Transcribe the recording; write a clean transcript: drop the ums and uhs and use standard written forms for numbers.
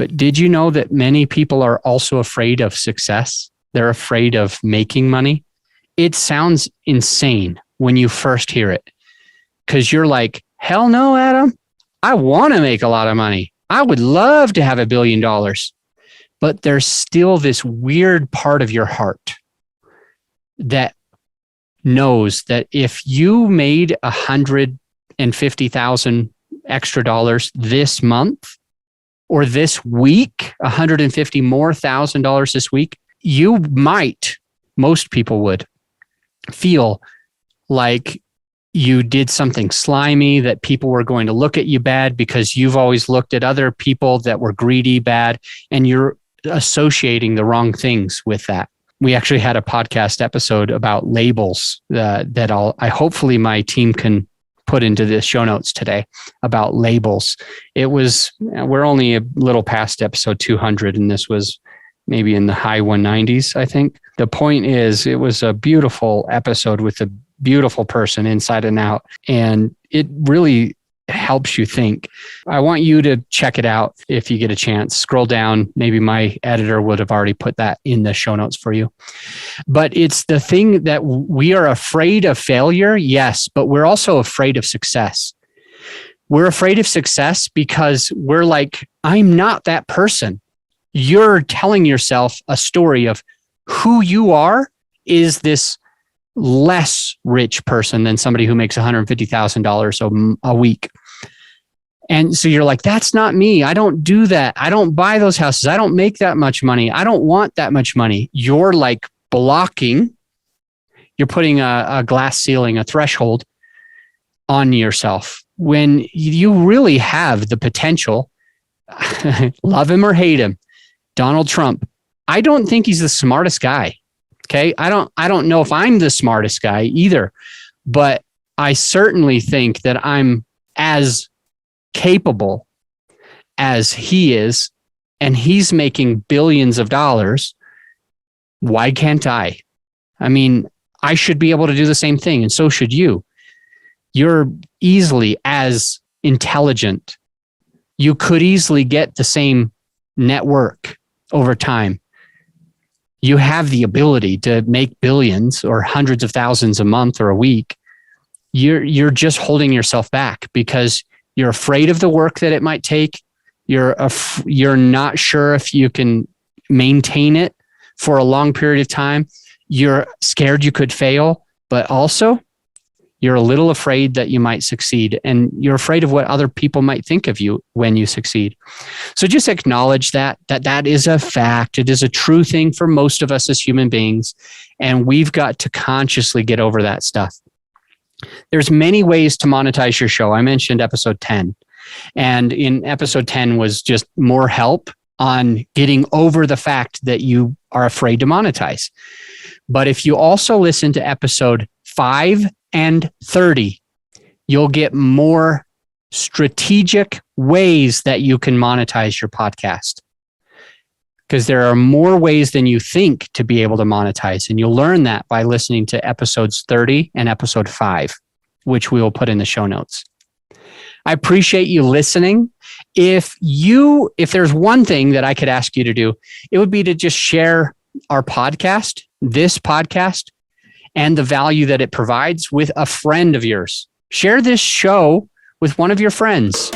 But did you know that many people are also afraid of success? They're afraid of making money. It sounds insane when you first hear it, because you're like, hell no, Adam. I want to make a lot of money. I would love to have $1 billion. But there's still this weird part of your heart that knows that if you made $150,000 extra dollars this month or this week, $150,000 more this week, you might, most people would feel like you did something slimy, that people were going to look at you bad because you've always looked at other people that were greedy bad, and you're associating the wrong things with that. We actually had a podcast episode about labels that hopefully my team can put into the show notes today about labels. We're only a little past episode 200, and this was maybe in the high 190s, I think. The point is, it was a beautiful episode with a beautiful person inside and out, and it really helps you think. I want you to check it out if you get a chance. Scroll down. Maybe my editor would have already put that in the show notes for you. But it's the thing that we are afraid of failure, yes, but we're also afraid of success. We're afraid of success because we're like, I'm not that person. You're telling yourself a story of who you are is this less rich person than somebody who makes $150,000 a week. And so you're like, that's not me. I don't do that. I don't buy those houses. I don't make that much money. I don't want that much money. You're like blocking. You're putting a glass ceiling, a threshold on yourself when you really have the potential. Love him or hate him, Donald Trump. I don't think he's the smartest guy. Okay. I don't know if I'm the smartest guy either, but I certainly think that I'm as capable as he is, and he's making billions of dollars. Why can't I? I mean, I should be able to do the same thing, and so should you. You're easily as intelligent. You could easily get the same network over time. You have the ability to make billions or hundreds of thousands a month or a week. You're just holding yourself back because you're afraid of the work that it might take. You're not sure if you can maintain it for a long period of time. You're scared you could fail, but also you're a little afraid that you might succeed, and you're afraid of what other people might think of you when you succeed. So just acknowledge that is a fact. It is a true thing for most of us as human beings, and we've got to consciously get over that stuff. There's many ways to monetize your show. I mentioned episode 10, and in episode 10 was just more help on getting over the fact that you are afraid to monetize. But if you also listen to episode 5 and 30, you'll get more strategic ways that you can monetize your podcast, because there are more ways than you think to be able to monetize. And you'll learn that by listening to episodes 30 and episode 5, which we will put in the show notes. I appreciate you listening. If there's one thing that I could ask you to do, it would be to just share our podcast, this podcast, and the value that it provides with a friend of yours. Share this show with one of your friends.